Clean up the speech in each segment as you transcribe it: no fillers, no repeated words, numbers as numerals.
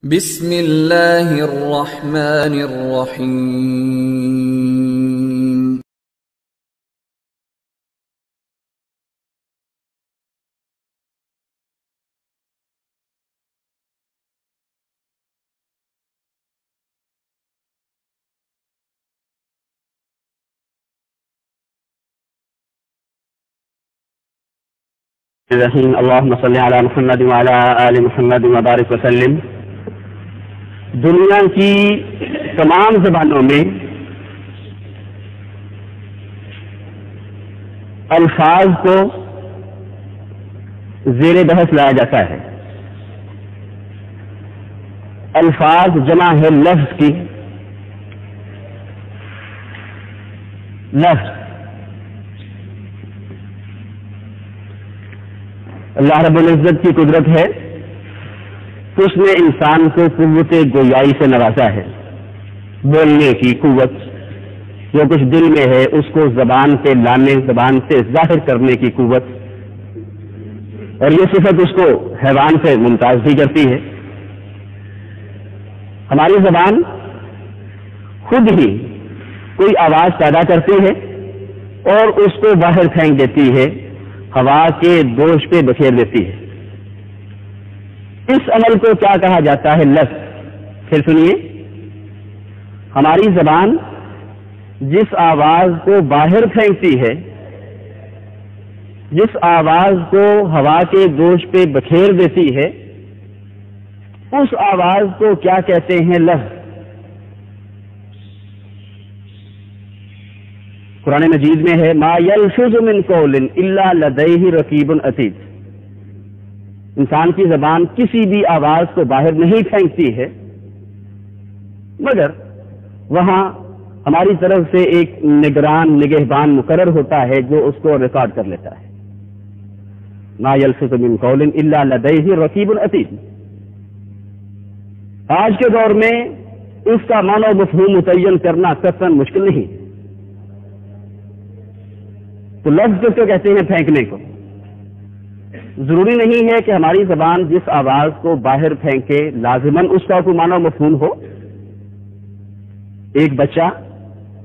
بسم اللہ الرحمن الرحیم۔ اللهم صل على محمد وعلى آل محمد وبارک وسلم۔ دنیا کی تمام زبانوں میں الفاظ کو زیر بحث لایا جاتا ہے۔ الفاظ جمع ہے لفظ کی۔ لفظ اللہ رب العزت کی قدرت ہے، اس نے انسان کو قوت گویائی سے نوازا ہے، بولنے کی قوت، جو کچھ دل میں ہے اس کو زبان پہ لانے، زبان سے ظاہر کرنے کی قوت، اور یہ صفت اس کو حیوان سے ممتاز بھی کرتی ہے۔ ہماری زبان خود ہی کوئی آواز پیدا کرتی ہے اور اس کو باہر پھینک دیتی ہے، ہوا کے دوش پہ بکھیر دیتی ہے۔ اس عمل کو کیا کہا جاتا ہے؟ لفظ۔ پھر سنیے، ہماری زبان جس آواز کو باہر پھینکتی ہے، جس آواز کو ہوا کے دوش پہ بکھیر دیتی ہے، اس آواز کو کیا کہتے ہیں؟ لفظ۔ قرآن مجید میں ہے ما یلفظ من قول الا لدیہ رقیب عتید۔ انسان کی زبان کسی بھی آواز کو باہر نہیں پھینکتی ہے، مگر وہاں ہماری طرف سے ایک نگہبان مقرر ہوتا ہے جو اس کو ریکارڈ کر لیتا ہے۔ ما یلفظ من قول الا لدیہ رقیب عتید۔ آج کے دور میں اس کا معنی و مفہوم متعین کرنا قطعاً مشکل نہیں۔ تو لفظ کس کو کہتے ہیں؟ پھینکنے کو۔ ضروری نہیں ہے کہ ہماری زبان جس آواز کو باہر پھینکے لازماً اس کا کوئی معنی و مفہوم ہو۔ ایک بچہ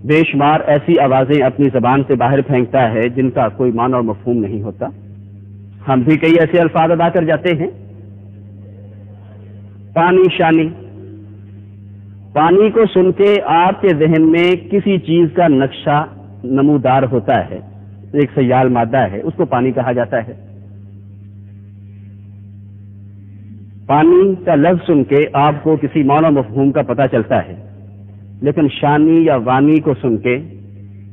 بے شمار ایسی آوازیں اپنی زبان سے باہر پھینکتا ہے جن کا کوئی معنی و مفہوم نہیں ہوتا۔ ہم بھی کئی ایسے الفاظ ادا کر جاتے ہیں۔ پانی شانی، پانی کو سن کے آپ کے ذہن میں کسی چیز کا نقشہ نمودار ہوتا ہے، ایک سیال مادہ ہے، اس کو پانی کہا جاتا ہے۔ پانی کا لفظ سن کے آپ کو کسی معنی و مفہوم کا پتہ چلتا ہے، لیکن شانی یا وانی کو سن کے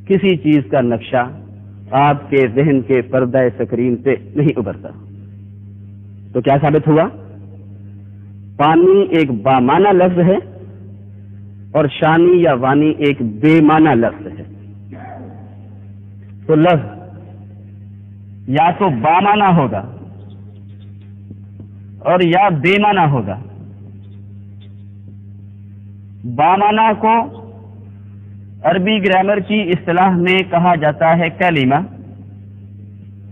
کسی چیز کا نقشہ آپ کے ذہن کے پردہ سکرین سے نہیں ابھرتا۔ تو کیا ثابت ہوا؟ پانی ایک بامعنی لفظ ہے اور شانی یا وانی ایک بے معنی لفظ ہے۔ تو لفظ یا تو بامعنی ہوگا اور یا بے معنی ہوگا۔ بامعنی کو عربی گرامر کی اصطلاح میں کہا جاتا ہے کلمہ۔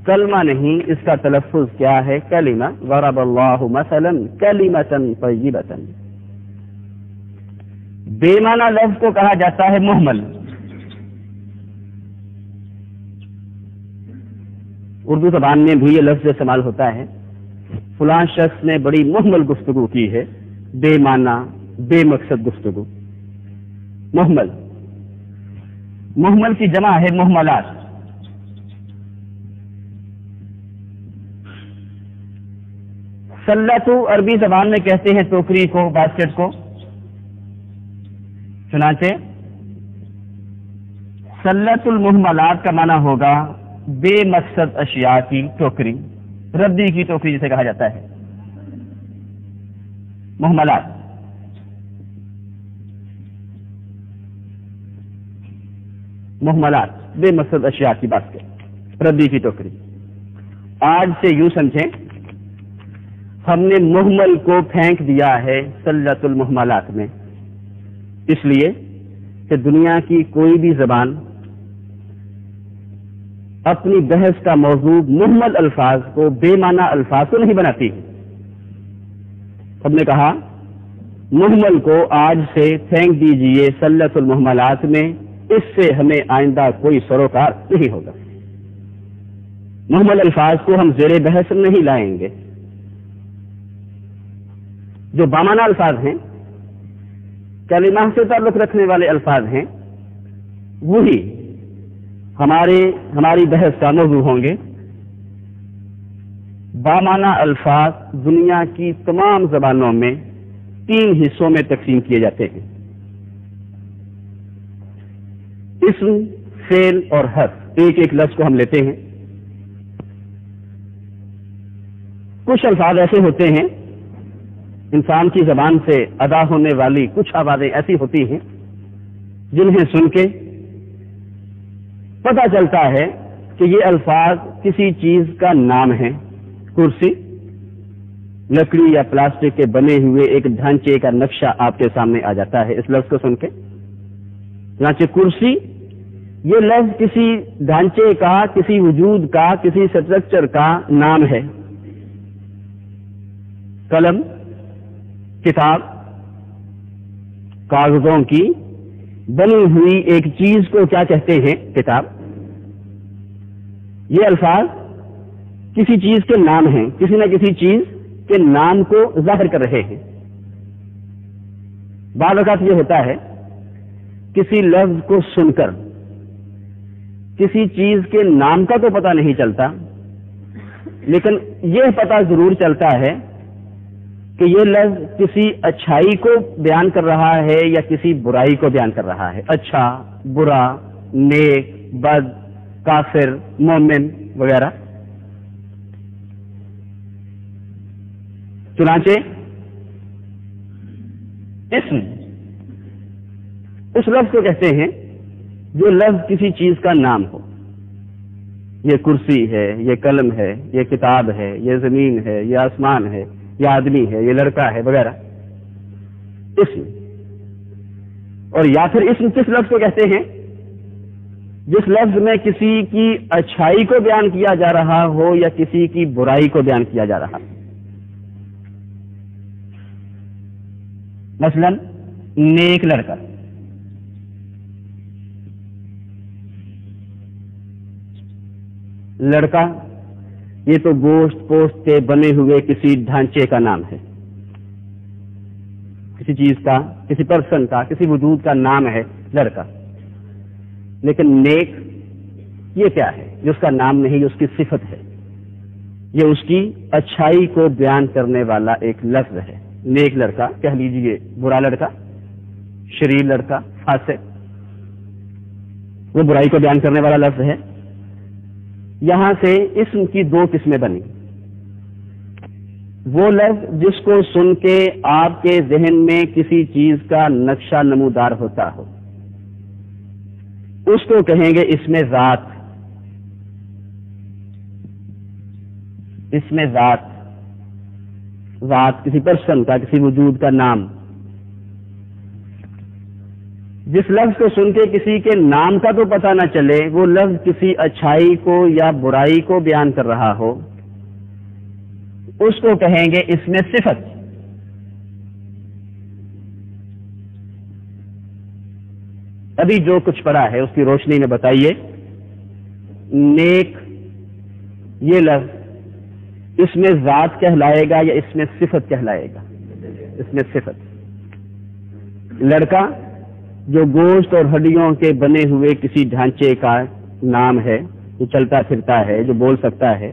کلمہ نہیں، اس کا تلفظ کیا ہے؟ کلمہ۔ ضرب اللہ مثلا کلمۃ طیبۃ۔ بے معنی لفظ کو کہا جاتا ہے مہمل۔ اردو زبان میں بھی یہ لفظ استعمال ہوتا ہے، فلاں شخص نے بڑی مہمل گفتگو کی ہے، بے معنی بے مقصد گفتگو۔ مہمل، مہمل کی جمع ہے مہملات۔ سلتو عربی زبان میں کہتے ہیں ٹوکری کو، باسکٹ کو۔ چنانچہ سلت المہملات کا معنی ہوگا بے مقصد اشیاء کی ٹوکری، ردی کی ٹوکری جسے کہا جاتا ہے۔ مہملات۔ مہملات بے مقصد اشیاء کی باسکٹ، ردی کی ٹوکری۔ آج سے یوں سمجھیں، ہم نے مہمل کو پھینک دیا ہے سلت المہملات میں، اس لیے کہ دنیا کی کوئی بھی زبان اپنی بحث کا موضوع مہمل الفاظ کو، بے معنی الفاظ کو نہیں بناتی ہے۔ ہم نے کہا محمل کو آج سے پھینک دیجئے سلت المحملات میں، اس سے ہمیں آئندہ کوئی سروکار نہیں ہوگا۔ محمل الفاظ کو ہم زیر بحث نہیں لائیں گے۔ جو بامانہ الفاظ ہیں، کلمہ سے تعلق رکھنے والے الفاظ ہیں، وہی ہماری بحث کا موضوع ہوں گے۔ بامانہ الفاظ دنیا کی تمام زبانوں میں 3 حصوں میں تقسیم کیے جاتے ہیں: اسم، فعل اور حرف۔ ایک ایک لفظ کو ہم لیتے ہیں۔ کچھ الفاظ ایسے ہوتے ہیں، انسان کی زبان سے ادا ہونے والی کچھ آوازیں ایسی ہوتی ہیں جنہیں سن کے پتہ چلتا ہے کہ یہ الفاظ کسی چیز کا نام ہے۔ کرسی، لکڑی یا پلاسٹک کے بنے ہوئے ایک ڈھانچے کا نقشہ آپ کے سامنے آ جاتا ہے اس لفظ کو سن کے۔ چنانچہ کرسی، یہ لفظ کسی ڈھانچے کا، کسی وجود کا، کسی سٹرکچر کا نام ہے۔ قلم، کتاب، کاغذوں کی بنی ہوئی ایک چیز کو کیا کہتے ہیں؟ کتاب۔ یہ الفاظ کسی چیز کے نام ہیں، کسی نہ کسی چیز کے نام کو ظاہر کر رہے ہیں۔ بعض اوقات یہ ہوتا ہے کسی لفظ کو سن کر کسی چیز کے نام کا تو پتہ نہیں چلتا، لیکن یہ پتہ ضرور چلتا ہے کہ یہ لفظ کسی اچھائی کو بیان کر رہا ہے یا کسی برائی کو بیان کر رہا ہے۔ اچھا، برا، نیک، بد، کافر، مومن وغیرہ۔ چنانچہ اسم اس لفظ کو کہتے ہیں جو لفظ کسی چیز کا نام ہو۔ یہ کرسی ہے، یہ قلم ہے، یہ کتاب ہے، یہ زمین ہے، یہ آسمان ہے، یہ آدمی ہے، یہ لڑکا ہے وغیرہ۔ اسم۔ اور یا پھر اسم کس لفظ کو کہتے ہیں؟ جس لفظ میں کسی کی اچھائی کو بیان کیا جا رہا ہو یا کسی کی برائی کو بیان کیا جا رہا ہو۔ مثلا نیک لڑکا، لڑکا یہ تو گوشت پوست کے بنے ہوئے کسی ڈھانچے کا نام ہے، کسی چیز کا، کسی پرسن کا، کسی وجود کا نام ہے لڑکا۔ لیکن نیک یہ کیا ہے؟ یہ اس کا نام نہیں، یہ اس کی صفت ہے، یہ اس کی اچھائی کو بیان کرنے والا ایک لفظ ہے۔ نیک لڑکا کہہ لیجئے، برا لڑکا، شریر لڑکا، فاسق، وہ برائی کو بیان کرنے والا لفظ ہے۔ یہاں سے اسم کی 2 قسمیں بنی۔ وہ لفظ جس کو سن کے آپ کے ذہن میں کسی چیز کا نقشہ نمودار ہوتا ہو، اس کو کہیں گے اسم ذات۔ اسم ذات، ذات کسی پرسن کا، کسی وجود کا نام۔ جس لفظ کو سن کے کسی کے نام کا تو پتہ نہ چلے، وہ لفظ کسی اچھائی کو یا برائی کو بیان کر رہا ہو، اس کو کہیں گے اسم صفت۔ ابھی جو کچھ پڑھا ہے اس کی روشنی میں بتائیے، نیک یہ لفظ اس میں ذات کہلائے گا یا اس میں صفت کہلائے گا؟ اس میں صفت۔ لڑکا جو گوشت اور ہڈیوں کے بنے ہوئے کسی ڈھانچے کا نام ہے، جو چلتا پھرتا ہے، جو بول سکتا ہے،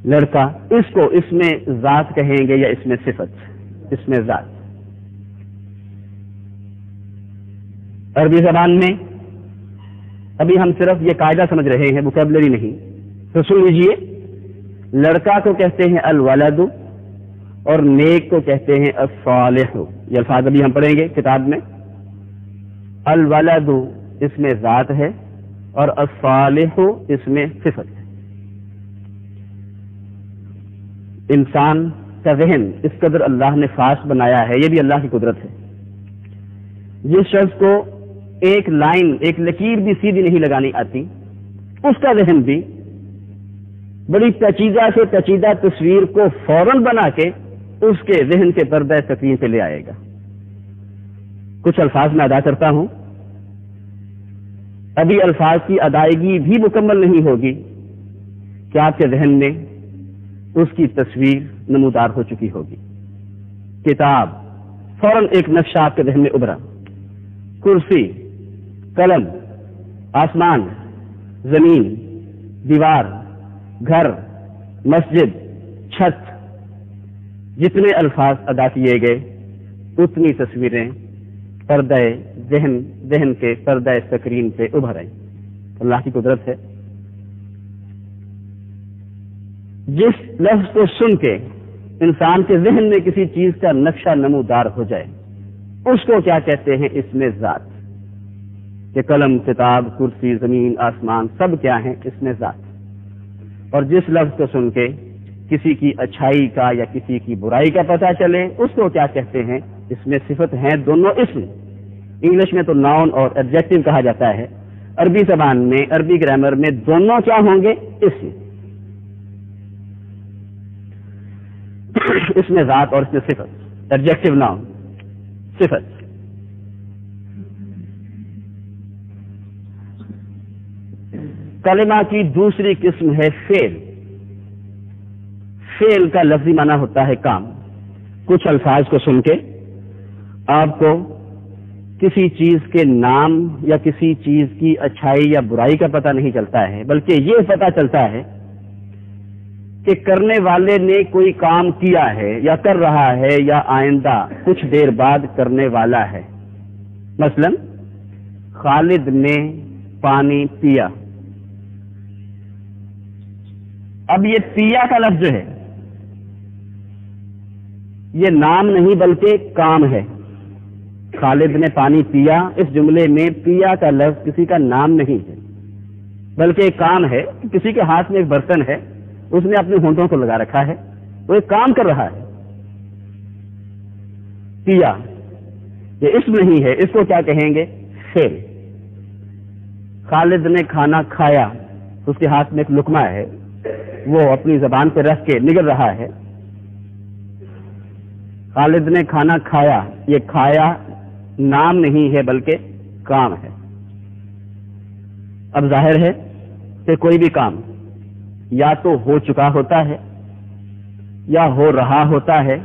لڑکا، اس کو اس میں ذات کہیں گے یا اس میں صفت؟ اس میں ذات۔ عربی زبان میں ابھی ہم صرف یہ قاعدہ سمجھ رہے ہیں، ووکیبلری نہیں، تو سن لیجئے، لڑکا کو کہتے ہیں الولد اور نیک کو کہتے ہیں الصالح۔ یہ الفاظ ابھی ہم پڑھیں گے کتاب میں۔ الولد اس میں ذات ہے اور الصالح اس میں صفت ہے۔ انسان کا ذہن اس قدر اللہ نے فاسٹ بنایا ہے، یہ بھی اللہ کی قدرت ہے۔ جس شخص کو ایک لائن، ایک لکیر بھی سیدھی نہیں لگانی آتی، اس کا ذہن بھی بڑی پیچیدہ سے پیچیدہ تصویر کو فوراً بنا کے اس کے ذہن کے پردہ تکریم پہ لے آئے گا. کچھ الفاظ میں ادا کرتا ہوں. ابھی الفاظ کی ادائیگی بھی مکمل نہیں ہوگی کہ آپ کے ذہن میں اس کی تصویر نمودار ہو چکی ہوگی. کتاب فوراً ایک نقشہ آپ کے ذہن میں ابھرا. کرسی، قلم، آسمان، زمین، دیوار، گھر، مسجد، چھت، جتنے الفاظ ادا کیے گئے اتنی تصویریں پردہ ذہن کے پردہ سکرین پہ ابھر آئیں. اللہ کی قدرت ہے. جس لفظ کو سن کے انسان کے ذہن میں کسی چیز کا نقشہ نمودار ہو جائے اس کو کیا کہتے ہیں؟ اس میں ذات. کہ قلم، کتاب، کرسی، زمین، آسمان سب کیا ہیں؟ اس میں ذات. اور جس لفظ کو سن کے کسی کی اچھائی کا یا کسی کی برائی کا پتہ چلے اس کو کیا کہتے ہیں؟ اس میں صفت ہیں دونوں اسم. انگلش میں تو ناؤن اور ایڈجیکٹو کہا جاتا ہے. عربی زبان میں، عربی گرامر میں دونوں کیا ہوں گے؟ اسم. اس میں ذات اور اس میں صفت. ایڈجیکٹو، ناؤن، صفت. کلمہ کی دوسری قسم ہے فعل. فعل کا لفظی معنی ہوتا ہے کام. کچھ الفاظ کو سن کے آپ کو کسی چیز کے نام یا کسی چیز کی اچھائی یا برائی کا پتہ نہیں چلتا ہے، بلکہ یہ پتہ چلتا ہے کہ کرنے والے نے کوئی کام کیا ہے یا کر رہا ہے یا آئندہ کچھ دیر بعد کرنے والا ہے. مثلا خالد نے پانی پیا. اب یہ پیا کا لفظ جو ہے یہ نام نہیں بلکہ کام ہے. خالد نے پانی پیا، اس جملے میں پیا کا لفظ کسی کا نام نہیں ہے بلکہ ایک کام ہے. کسی کے ہاتھ میں ایک برتن ہے، اس نے اپنے ہونٹوں کو لگا رکھا ہے، وہ ایک کام کر رہا ہے. پیا یہ اسم نہیں ہے، اس کو کیا کہیں گے؟ فعل. خالد نے کھانا کھایا، اس کے ہاتھ میں ایک لقمہ ہے، وہ اپنی زبان پہ رکھ کے نگل رہا ہے. خالد نے کھانا کھایا، یہ کھایا نام نہیں ہے بلکہ کام ہے. اب ظاہر ہے کہ کوئی بھی کام یا تو ہو چکا ہوتا ہے یا ہو رہا ہوتا ہے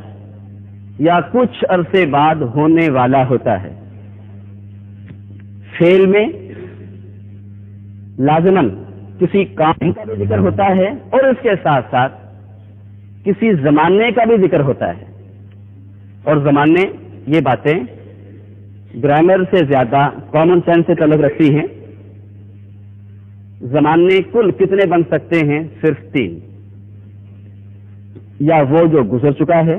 یا کچھ عرصے بعد ہونے والا ہوتا ہے. فعل میں لازماً کسی کام کا بھی ذکر ہوتا ہے اور اس کے ساتھ ساتھ کسی زمانے کا بھی ذکر ہوتا ہے. اور زمانے، یہ باتیں گرامر سے زیادہ کامن سینس سے تعلق رکھتی ہیں. زمانے کل کتنے بن سکتے ہیں؟ صرف 3. یا وہ جو گزر چکا ہے،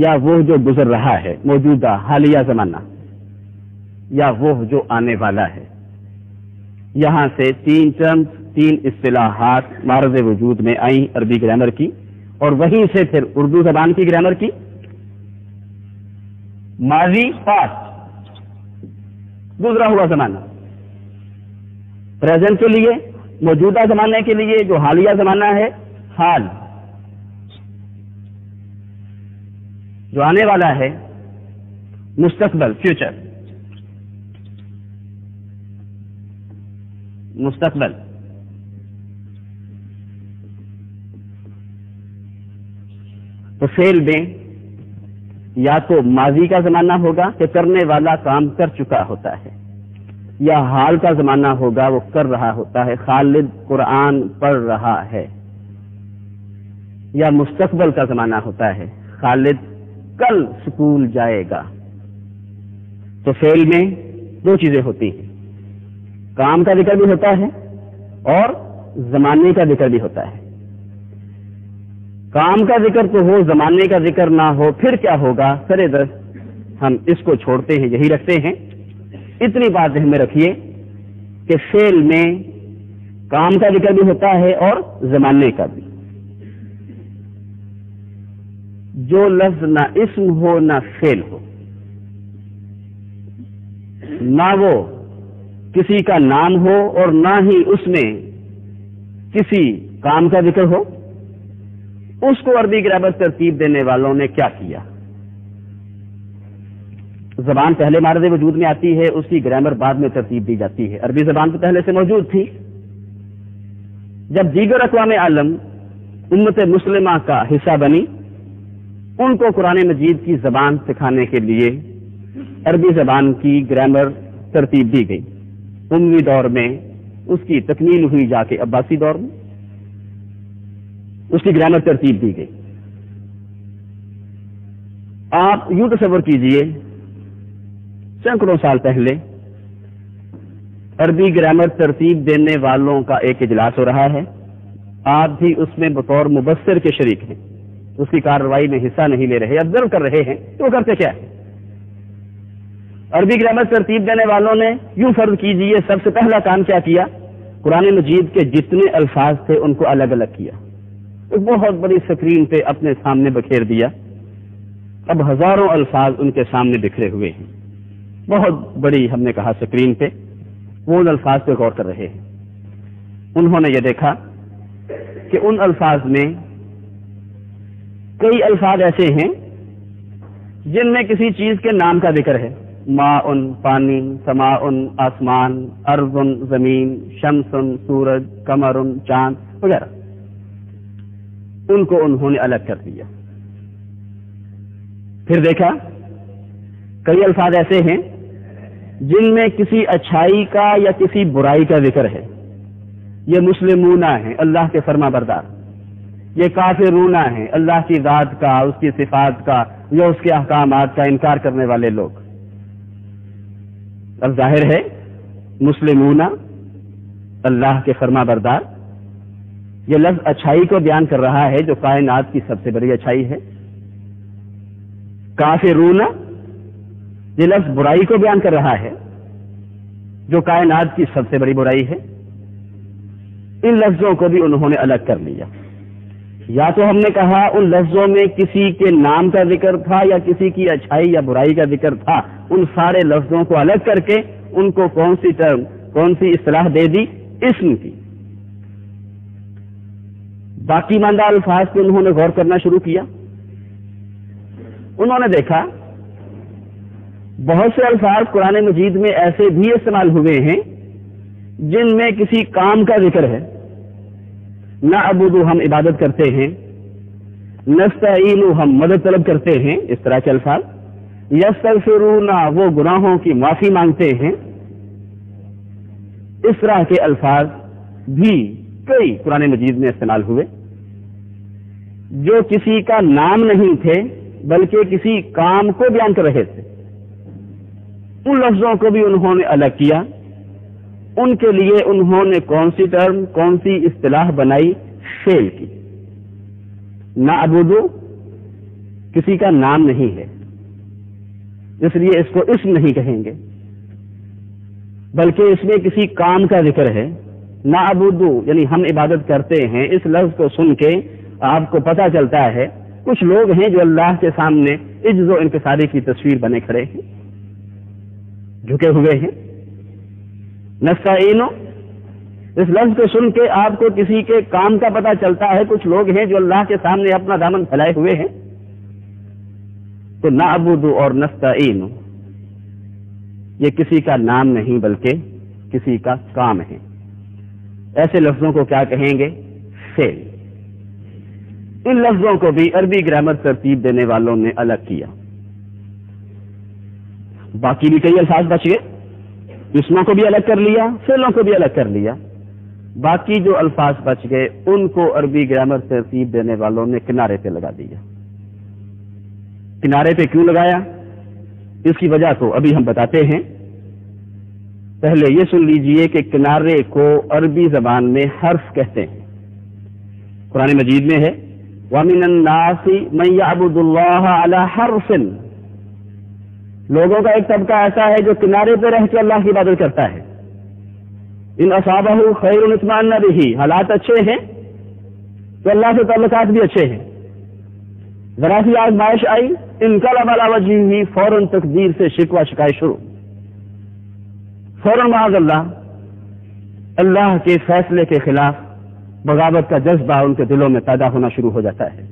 یا وہ جو گزر رہا ہے موجودہ حالیہ زمانہ، یا وہ جو آنے والا ہے. یہاں سے 3 ٹرمز، 3 اصطلاحات معرض وجود میں آئیں عربی گرامر کی، اور وہیں سے پھر اردو زبان کی گرامر کی. ماضی، پاسٹ، گزرا ہوا زمانہ. پریزنٹ کے لیے، موجودہ زمانے کے لیے جو حالیہ زمانہ ہے، حال. جو آنے والا ہے، مستقبل، فیوچر. مستقبل. تو فعل میں یا تو ماضی کا زمانہ ہوگا کہ کرنے والا کام کر چکا ہوتا ہے، یا حال کا زمانہ ہوگا وہ کر رہا ہوتا ہے. خالد قرآن پڑھ رہا ہے. یا مستقبل کا زمانہ ہوتا ہے، خالد کل سکول جائے گا. تو فعل میں 2 چیزیں ہوتی ہیں، کام کا ذکر بھی ہوتا ہے اور زمانے کا ذکر بھی ہوتا ہے. کام کا ذکر تو ہو، زمانے کا ذکر نہ ہو، پھر کیا ہوگا؟ سرے دست ہم اس کو چھوڑتے ہیں، یہی رکھتے ہیں. اتنی بات ذہن میں رکھیے کہ فعل میں کام کا ذکر بھی ہوتا ہے اور زمانے کا بھی. جو لفظ نہ اسم ہو نہ فعل ہو، نہ وہ کسی کا نام ہو اور نہ ہی اس میں کسی کام کا ذکر ہو، اس کو عربی گرامر ترتیب دینے والوں نے کیا کیا؟ زبان پہلے مارد وجود میں آتی ہے، اس کی گرامر بعد میں ترتیب دی جاتی ہے۔ عربی زبان تو پہلے سے موجود تھی، جب دیگر اقوام عالم امت مسلمہ کا حصہ بنی، ان کو قرآن مجید کی زبان سکھانے کے لیے عربی زبان کی گرامر ترتیب دی گئی۔ اموی دور میں اس کی تکمیل ہوئی، جا کے عباسی دور میں اس کی گرامر ترتیب دی گئی۔ آپ یوں تصور کیجئے، سینکڑوں سال پہلے عربی گرامر ترتیب دینے والوں کا ایک اجلاس ہو رہا ہے، آپ بھی اس میں بطور مبصر کے شریک ہیں، اس کی کارروائی میں حصہ نہیں لے رہے، آبزرو کر رہے ہیں تو وہ کرتے کیا ہے۔ عربی گرامر ترتیب دینے والوں نے یوں فرض کیجئے سب سے پہلا کام کیا کیا، قرآن مجید کے جتنے الفاظ تھے ان کو الگ الگ کیا، ایک بہت بڑی اسکرین پہ اپنے سامنے بکھیر دیا۔ اب ہزاروں الفاظ ان کے سامنے بکھرے ہوئے ہیں، بہت بڑی ہم نے کہا اسکرین پہ وہ ان الفاظ پہ غور کر رہے ہیں۔ انہوں نے یہ دیکھا کہ ان الفاظ میں کئی الفاظ ایسے ہیں جن میں کسی چیز کے نام کا ذکر ہے، ماء پانی، سماء آسمان، ارض زمین، شمس سورج، قمر چاند وغیرہ، ان کو انہوں نے الگ کر دیا۔ پھر دیکھا کئی الفاظ ایسے ہیں جن میں کسی اچھائی کا یا کسی برائی کا ذکر ہے، یہ مسلمون ہیں اللہ کے فرما بردار، یہ کافرون ہیں اللہ کی ذات کا، اس کی صفات کا یا اس کے احکامات کا انکار کرنے والے لوگ۔ اب ظاہر ہے مسلمون اللہ کے فرما بردار، یہ لفظ اچھائی کو بیان کر رہا ہے جو کائنات کی سب سے بڑی اچھائی ہے۔ کافرون یہ لفظ برائی کو بیان کر رہا ہے جو کائنات کی سب سے بڑی برائی ہے۔ ان لفظوں کو بھی انہوں نے الگ کر لیا۔ یا تو ہم نے کہا ان لفظوں میں کسی کے نام کا ذکر تھا یا کسی کی اچھائی یا برائی کا ذکر تھا، ان سارے لفظوں کو الگ کر کے ان کو کون سی ٹرم، کون سی اصطلاح دے دی؟ اسم کی۔ باقی ماندہ الفاظ پہ انہوں نے غور کرنا شروع کیا۔ انہوں نے دیکھا بہت سے الفاظ قرآن مجید میں ایسے بھی استعمال ہوئے ہیں جن میں کسی کام کا ذکر ہے، نعبد ہم عبادت کرتے ہیں، نستعین ہم مدد طلب کرتے ہیں، اس طرح کے الفاظ، یستغفرون وہ گناہوں کی معافی مانگتے ہیں، اس طرح کے الفاظ بھی کئی قرآن مجید میں استعمال ہوئے جو کسی کا نام نہیں تھے بلکہ کسی کام کو بیان کر رہے تھے۔ ان لفظوں کو بھی انہوں نے الگ کیا۔ ان کے لیے انہوں نے کون سی ٹرم، کون سی اصطلاح بنائی؟ فعل کی۔ نعبدو کسی کا نام نہیں ہے، اس لیے اس کو اسم نہیں کہیں گے، بلکہ اس میں کسی کام کا ذکر ہے۔ نعبدو یعنی ہم عبادت کرتے ہیں، اس لفظ کو سن کے آپ کو پتہ چلتا ہے کچھ لوگ ہیں جو اللہ کے سامنے عجز و انکساری کی تصویر بنے کھڑے ہیں، جھکے ہوئے ہیں۔ نستعین اس لفظ کو سن کے آپ کو کسی کے کام کا پتہ چلتا ہے، کچھ لوگ ہیں جو اللہ کے سامنے اپنا دامن پھیلائے ہوئے ہیں۔ تو نعبد اور نستعین یہ کسی کا نام نہیں بلکہ کسی کا کام ہے۔ ایسے لفظوں کو کیا کہیں گے؟ فعل۔ ان لفظوں کو بھی عربی گرامر ترتیب دینے والوں نے الگ کیا۔ باقی بھی کئی الفاظ بچ گئے، اسموں کو بھی الگ کر لیا، فعلوں کو بھی الگ کر لیا۔ باقی جو الفاظ بچ گئے ان کو عربی گرامر ترتیب دینے والوں نے کنارے پہ لگا دیا۔ کنارے پہ کیوں لگایا؟ اس کی وجہ تو ابھی ہم بتاتے ہیں۔ پہلے یہ سن لیجئے کہ کنارے کو عربی زبان میں حرف کہتے ہیں۔ قرآن مجید میں ہے وَمِنَ النَّاسِ مَن يَعْبُدُ اللَّهَ عَلَى حَرْفٍ، لوگوں کا ایک طبقہ ایسا ہے جو کنارے پہ رہ کے اللہ کی عبادت کرتا ہے۔ ان اصابہ خیر اطمأن بہ، حالات اچھے ہیں تو اللہ سے تعلقات بھی اچھے ہیں، ذرا سی آزمائش آئی انقلب علی وجہہ، فوراً تقدیر سے شکوہ شکایت شروع، فوراً معاذ اللہ کے فیصلے کے خلاف بغاوت کا جذبہ ان کے دلوں میں پیدا ہونا شروع ہو جاتا ہے۔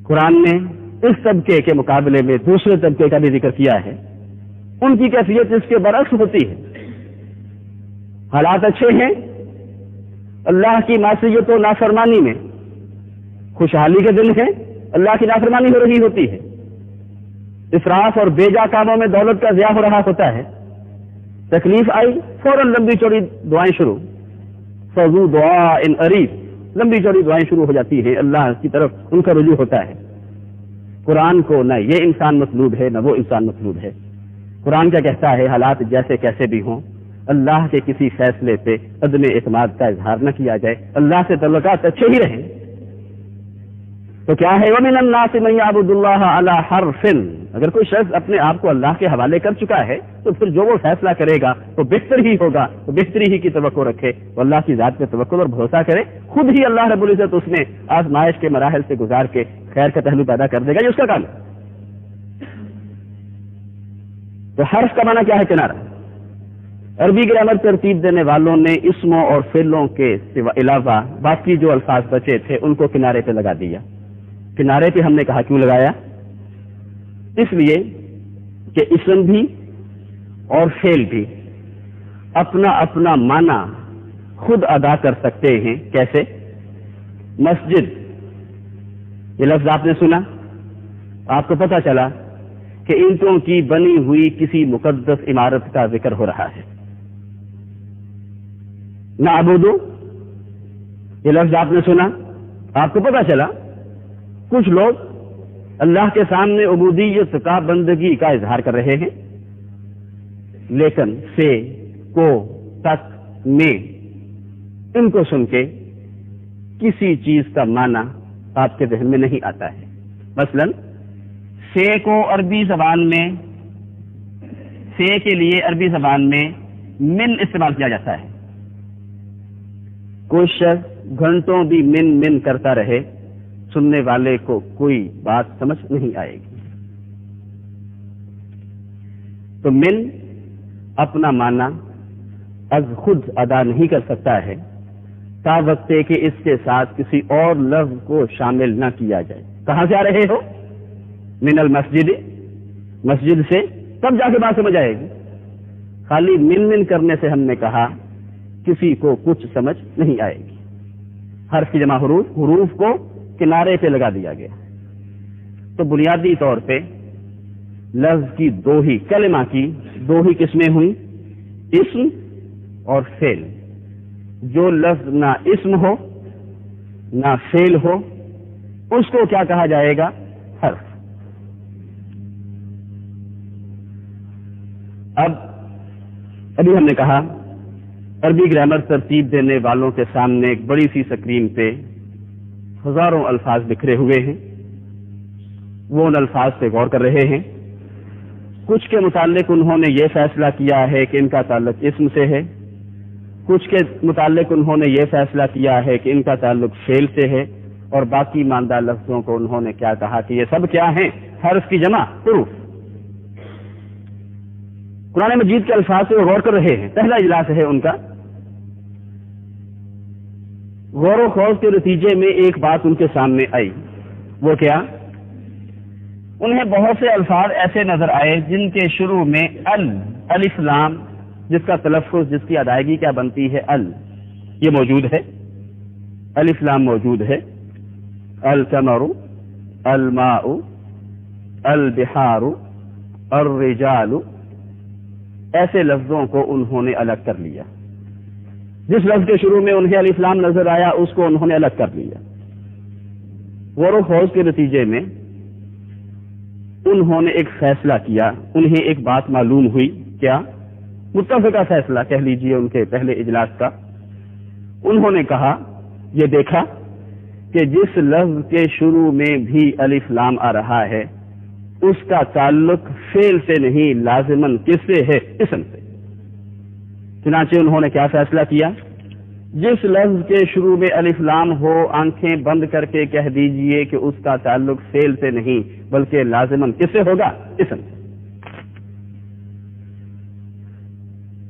قرآن نے اس طبقے کے مقابلے میں دوسرے طبقے کا بھی ذکر کیا ہے. ان کی کیفیت اس کے برعکس ہوتی ہے. حالات اچھے ہیں، اللہ کی معصیت و نافرمانی میں خوشحالی کے دن ہیں، اللہ کی نافرمانی ہو رہی ہوتی ہے. اسراف اور بیجا کاموں میں دولت کا ضیاع ہو رہا ہوتا ہے. تکلیف آئی فوراً لمبی چوڑی دعائیں شروع، فضو دعا ان عریف، لمبی چوڑی دعائیں شروع ہو جاتی ہیں، اللہ کی طرف ان کا رجوع ہوتا ہے. قرآن کو نہ یہ انسان مطلوب ہے نہ وہ انسان مطلوب ہے. قرآن کیا کہتا ہے؟ حالات جیسے کیسے بھی ہوں، اللہ کے کسی فیصلے پہ عدم اعتماد کا اظہار نہ کیا جائے، اللہ سے تعلقات اچھے ہی رہیں. تو کیا ہے؟ وَمِنَ النَّاسِ مَن يَعْبُدُ اللَّهَ عَلَى حَرْفٍ. اگر کوئی شخص اپنے آپ کو اللہ کے حوالے کر چکا ہے تو پھر جو وہ فیصلہ کرے گا وہ بہتر ہی ہوگا، وہ بہتری ہی کی توقع رکھے، وہ اللہ کی ذات پہ توکل اور بھروسہ کرے. خود ہی اللہ رب العزت اس میں آزمائش کے مراحل سے گزار کے خیر کا پہلو پیدا کر دے گا، یہ اس کا کام ہے. تو حرف کا معنی کیا ہے؟ کنارہ. عربی گرامر ترتیب دینے والوں نے اسموں اور فعلوں کے علاوہ باقی جو الفاظ بچے تھے ان کو کنارے پہ لگا دیا. کنارے پہ ہم نے کہا کیوں لگایا؟ اس لیے کہ اسم بھی اور فعل بھی اپنا اپنا معنی خود ادا کر سکتے ہیں. کیسے؟ مسجد، یہ لفظ آپ نے سنا، آپ کو پتہ چلا کہ اینٹوں کی بنی ہوئی کسی مقدس عمارت کا ذکر ہو رہا ہے. نعبدو، یہ لفظ آپ نے سنا، آپ کو پتہ چلا کچھ لوگ اللہ کے سامنے عبودیت کا، بندگی کا اظہار کر رہے ہیں، لیکن سے، کو، تک، میں، ان کو سن کے کسی چیز کا معنی آپ کے ذہن میں نہیں آتا ہے. مثلا سے کو عربی زبان میں، سے کے لیے عربی زبان میں من استعمال کیا جاتا ہے. کوئی شخص گھنٹوں بھی من کرتا رہے، سننے والے کو کوئی بات سمجھ نہیں آئے گی. تو من اپنا معنی از خود ادا نہیں کر سکتا ہے تا وقت کہ اس کے ساتھ کسی اور لفظ کو شامل نہ کیا جائے. کہاں سے آ رہے ہو؟ من المسجد، مسجد سے، تب جا کے بات سمجھ آئے گی. خالی من کرنے سے ہم نے کہا کسی کو کچھ سمجھ نہیں آئے گی. حرف کی جمع حروف کو کنارے پہ لگا دیا گیا. تو بنیادی طور پہ لفظ کی دو ہی، کلمہ کی دو ہی قسمیں ہوئی، اسم اور فعل. جو لفظ نہ اسم ہو نہ فعل ہو اس کو کیا کہا جائے گا؟ حرف. ابھی ہم نے کہا عربی گرامر ترتیب دینے والوں کے سامنے ایک بڑی سی اسکرین پہ ہزاروں الفاظ بکھرے ہوئے ہیں. وہ ان الفاظ پہ غور کر رہے ہیں. کچھ کے متعلق انہوں نے یہ فیصلہ کیا ہے کہ ان کا تعلق اسم سے ہے، کچھ کے متعلق انہوں نے یہ فیصلہ کیا ہے کہ ان کا تعلق فعل سے ہے، اور باقی ماندہ لفظوں کو انہوں نے کیا کہا کہ یہ سب کیا ہیں؟ حرف کی جمع حروف. قرآن مجید کے الفاظ سے وہ غور کر رہے ہیں. پہلا اجلاس ہے ان کا. غور و خوض کے نتیجے میں ایک بات ان کے سامنے آئی. وہ کیا؟ انہیں بہت سے الفاظ ایسے نظر آئے جن کے شروع میں الف لام، جس کا تلفظ، جس کی ادائیگی کیا بنتی ہے؟ یہ موجود ہے، الف لام موجود ہے. القمر، الماء، البحار، الرجال، ایسے لفظوں کو انہوں نے الگ کر لیا. جس لفظ کے شروع میں انہیں الف لام نظر آیا اس کو انہوں نے الگ کر لیا. غور و خوض کے نتیجے میں انہوں نے ایک فیصلہ کیا. انہیں ایک بات معلوم ہوئی. کیا؟ متفقہ فیصلہ کہہ لیجئے ان کے پہلے اجلاس کا. انہوں نے کہا، یہ دیکھا کہ جس لفظ کے شروع میں بھی الف لام آ رہا ہے اس کا تعلق فعل سے نہیں، لازماً کس سے ہے؟ اسم سے. چنانچہ انہوں نے کیا فیصلہ کیا؟ جس لفظ کے شروع میں الف لام ہو، آنکھیں بند کر کے کہہ دیجئے کہ اس کا تعلق فعل سے نہیں بلکہ لازماً کس سے ہوگا؟ اسم سے.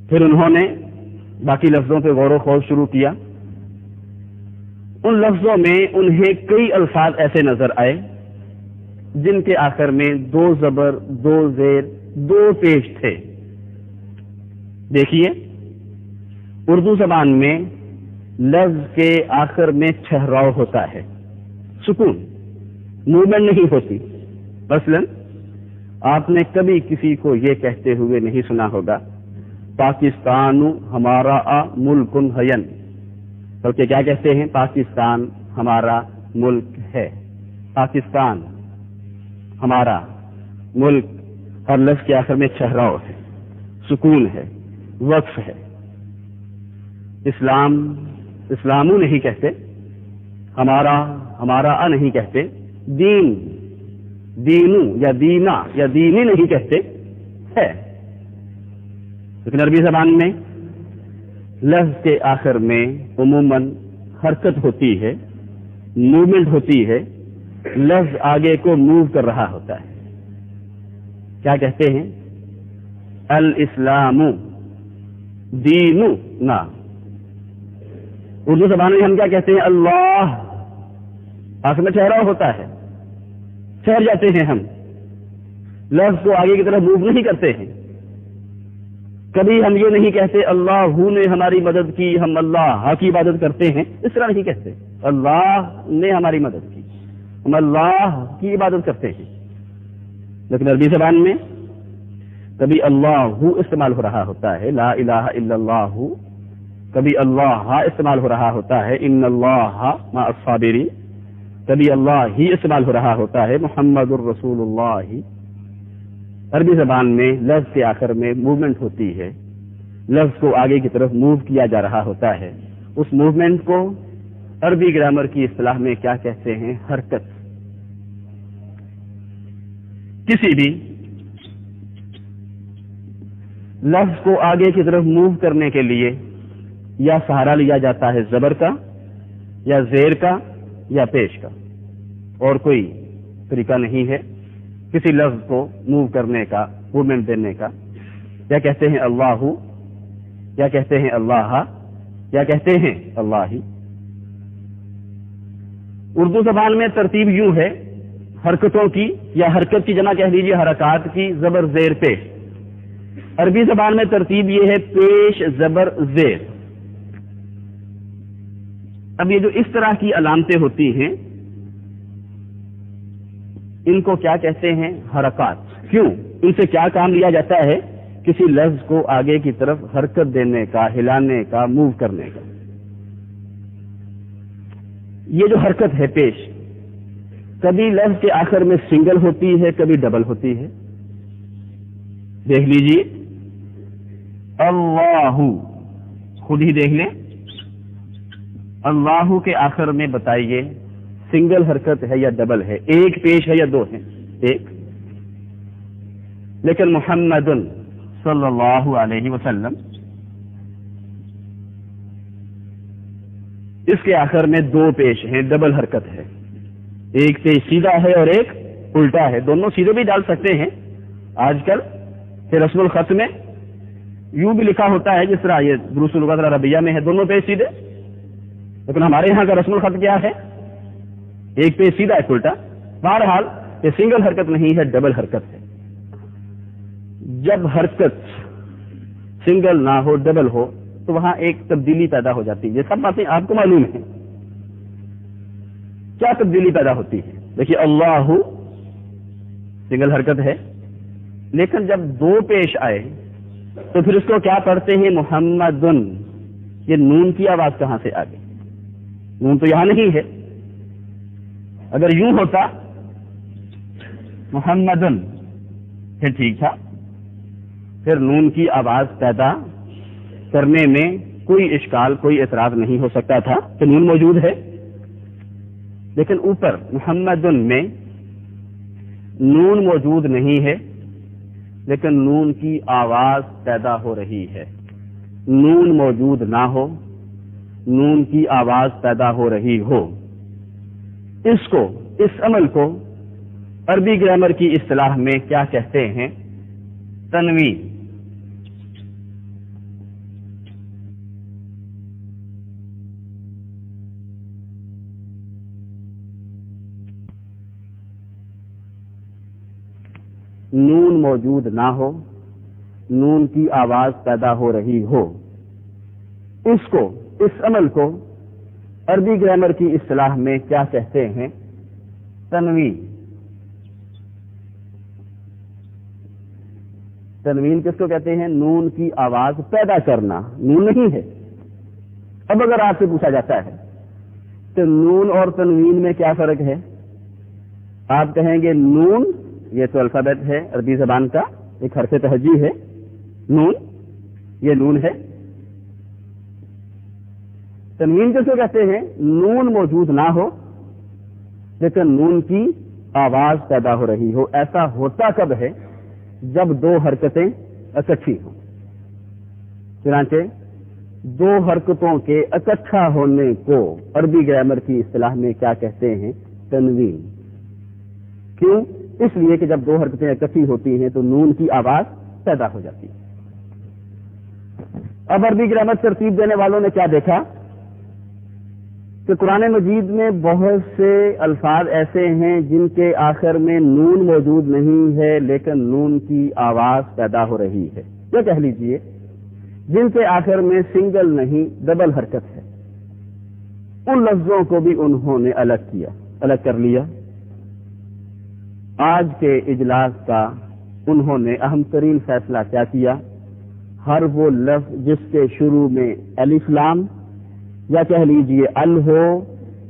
پھر انہوں نے باقی لفظوں پہ غور و خوض شروع کیا. ان لفظوں میں انہیں کئی الفاظ ایسے نظر آئے جن کے آخر میں 2 زبر 2 زیر 2 پیش تھے. دیکھیے اردو زبان میں لفظ کے آخر میں ٹھہراؤ ہوتا ہے، سکون، موومنٹ نہیں ہوتی. مثلا آپ نے کبھی کسی کو یہ کہتے ہوئے نہیں سنا ہوگا پاکستان ہمارا ملک حین، بلکہ کیا کہتے ہیں؟ پاکستان ہمارا ملک ہے. پاکستان ہمارا ملک، ہر لفظ کے آخر میں ٹھہراؤ ہے، سکون ہے، وقف ہے. اسلامو نہیں کہتے، ہمارا نہیں کہتے، دینو یا دینا یا دینی نہیں کہتے ہے. لیکن عربی زبان میں لفظ کے آخر میں عموماً حرکت ہوتی ہے، موومنٹ ہوتی ہے، لفظ آگے کو موو کر رہا ہوتا ہے. کیا کہتے ہیں؟ الاسلام دینو نا. اردو زبان میں ہم کیا کہتے ہیں؟ اللہ، آخر میں ٹھہراؤ ہوتا ہے، ٹھہر جاتے ہیں ہم، لفظ کو آگے کی طرف موو نہیں کرتے ہیں. کبھی ہم یہ نہیں کہتے اللہ نے ہماری مدد کی، ہم اللہ کی عبادت کرتے ہیں، اس طرح نہیں کہتے. اللہ نے ہماری مدد کی، ہم اللہ کی عبادت کرتے ہیں. لیکن عربی زبان میں کبھی اللہ استعمال ہو رہا ہوتا ہے، لا الہ الا اللہ، کبھی اللہ استعمال ہو رہا ہوتا ہے، ان اللہ مع الصابرین، کبھی اللہ ہی استعمال ہو رہا ہوتا ہے، محمد الرسول اللہ. عربی زبان میں لفظ کے آخر میں موومنٹ ہوتی ہے، لفظ کو آگے کی طرف موو کیا جا رہا ہوتا ہے. اس موومنٹ کو عربی گرامر کی اصطلاح میں کیا کہتے ہیں؟ حرکت. کسی بھی لفظ کو آگے کی طرف موو کرنے کے لیے یا سہارا لیا جاتا ہے زبر کا یا زیر کا یا پیش کا، اور کوئی طریقہ نہیں ہے کسی لفظ کو موو کرنے کا، موومنٹ دینے کا. یا کہتے ہیں اللہ، یا کہتے ہیں اللہ، یا کہتے ہیں اللہ ہی. اردو زبان میں ترتیب یوں ہے، حرکتوں کی یا حرکت کی جمع کہہ لیجیے حرکات کی، زبر زیر پیش. عربی زبان میں ترتیب یہ ہے پیش زبر زیر. اب یہ جو اس طرح کی علامتیں ہوتی ہیں ان کو کیا کہتے ہیں؟ حرکات. کیوں؟ ان سے کیا کام لیا جاتا ہے؟ کسی لفظ کو آگے کی طرف حرکت دینے کا، ہلانے کا، موو کرنے کا. یہ جو حرکت ہے پیش، کبھی لفظ کے آخر میں سنگل ہوتی ہے، کبھی ڈبل ہوتی ہے. دیکھ لیجیے اللہ، خود ہی دیکھ لیں، اللہ کے آخر میں بتائیے سنگل حرکت ہے یا ڈبل ہے، ایک پیش ہے یا 2 ہے؟ ایک. لیکن محمد صلی اللہ علیہ وسلم، اس کے آخر میں 2 پیش ہیں، ڈبل حرکت ہے. ایک پیش سیدھا ہے اور ایک الٹا ہے. دونوں سیدھے بھی ڈال سکتے ہیں آج کل کہ رسم الخط میں یوں بھی لکھا ہوتا ہے جس طرح یہ دروس اللغت العربیہ میں ہے، دونوں پیش سیدھے. لیکن ہمارے یہاں کا رسم الخط کیا ہے؟ ایک پیش سیدھا ایک الٹا. بہرحال یہ سنگل حرکت نہیں ہے، ڈبل حرکت ہے. جب حرکت سنگل نہ ہو، ڈبل ہو، تو وہاں ایک تبدیلی پیدا ہو جاتی ہے. یہ سب باتیں آپ کو معلوم ہیں. کیا تبدیلی پیدا ہوتی ہے؟ دیکھیے اللہ سنگل حرکت ہے، لیکن جب 2 پیش آئے تو پھر اس کو کیا پڑھتے ہیں؟ محمدن. یہ نون کی آواز کہاں سے آ گئی؟ نون تو یہاں نہیں ہے. اگر یوں ہوتا محمدن پھر ٹھیک تھا، پھر نون کی آواز پیدا کرنے میں کوئی اشکال، کوئی اعتراض نہیں ہو سکتا تھا کہ نون موجود ہے. لیکن اوپر محمدن میں نون موجود نہیں ہے، لیکن نون کی آواز پیدا ہو رہی ہے. نون موجود نہ ہو، نون کی آواز پیدا ہو رہی ہو، اس عمل کو عربی گرامر کی اصطلاح میں کیا کہتے ہیں؟ تنوین. نون موجود نہ ہو، نون کی آواز پیدا ہو رہی ہو، اس عمل کو عربی گرامر کی اصطلاح میں کیا کہتے ہیں؟ تنوین۔ تنوین کس کو کہتے ہیں؟ نون کی آواز پیدا کرنا، نون نہیں ہے۔ اب اگر آپ سے پوچھا جاتا ہے تو نون اور تنوین میں کیا فرق ہے؟ آپ کہیں گے نون یہ تو الفابیٹ ہے عربی زبان کا، ایک حرف تہجی ہے، نون یہ نون ہے۔ تنوین کس کو کہتے ہیں؟ نون موجود نہ ہو لیکن نون کی آواز پیدا ہو رہی ہو۔ ایسا ہوتا کب ہے؟ جب دو حرکتیں اکٹھی ہوں۔ چنانچہ دو حرکتوں کے اکٹھا ہونے کو عربی گرامر کی اصطلاح میں کیا کہتے ہیں؟ تنوین۔ کیوں؟ اس لیے کہ جب دو حرکتیں اکٹھی ہوتی ہیں تو نون کی آواز پیدا ہو جاتی ہے۔ اب عربی گرامر ترتیب دینے والوں نے کیا دیکھا کہ قرآن مجید میں بہت سے الفاظ ایسے ہیں جن کے آخر میں نون موجود نہیں ہے لیکن نون کی آواز پیدا ہو رہی ہے، یہ کہہ لیجئے جن کے آخر میں سنگل نہیں ڈبل حرکت ہے۔ ان لفظوں کو بھی انہوں نے الگ کر لیا۔ آج کے اجلاس کا انہوں نے اہم ترین فیصلہ کیا کیا؟ ہر وہ لفظ جس کے شروع میں الف لام یا کہہ لیجئے ال ہو،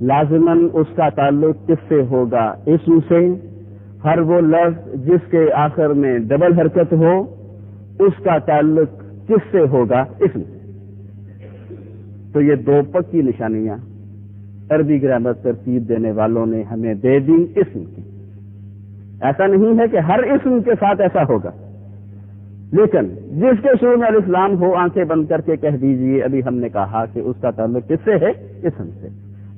لازماً اس کا تعلق کس سے ہوگا؟ اسم سے۔ ہر وہ لفظ جس کے آخر میں ڈبل حرکت ہو، اس کا تعلق کس سے ہوگا؟ اسم سے۔ تو یہ دو پکی نشانیاں عربی گرامر ترتیب دینے والوں نے ہمیں دے دی اسم کی۔ ایسا نہیں ہے کہ ہر اسم کے ساتھ ایسا ہوگا، لیکن جس کے شروع میں الف لام ہو آنکھیں بند کر کے کہہ دیجئے، ابھی ہم نے کہا کہ اس کا تعلق کس سے ہے؟ اسم سے۔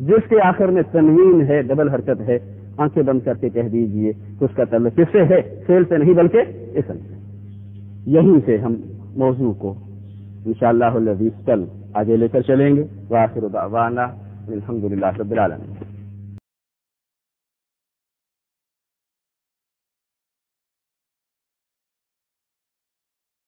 جس کے آخر میں تنوین ہے، ڈبل حرکت ہے، آنکھیں بند کر کے کہہ دیجئے کہ اس کا تعلق کس سے ہے؟ فعل سے نہیں بلکہ اسم سے۔ یہیں سے ہم موضوع کو انشاءاللہ العزیز کل آگے لے کر چلیں گے۔ وآخر دعوانا الحمدللہ رب العالمین۔